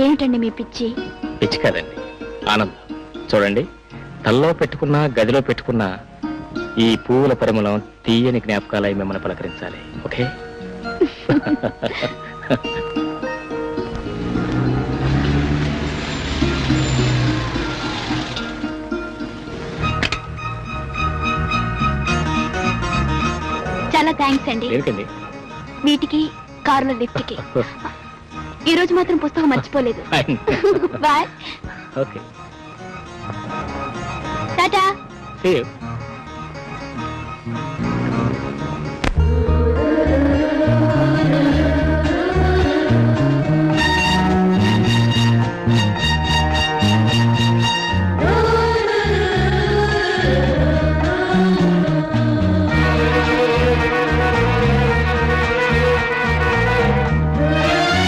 ఏమిటండి మీ పిచ్చి? పిచ్చి కాదండి, ఆనందం. చూడండి, తల్లో పెట్టుకున్నా గదిలో పెట్టుకున్నా ఈ పువ్వుల పరిమళం తీయని జ్ఞాపకాలై మిమ్మల్ని పలకరించాలి. ఓకే? చాలా థ్యాంక్స్ అండి. ఎందుకండి? వీటికి కారులో లిఫ్ట్కి. ఈ రోజు మాత్రం పుస్తకం మర్చిపోలేదు. Bye. Okay, tata. see you.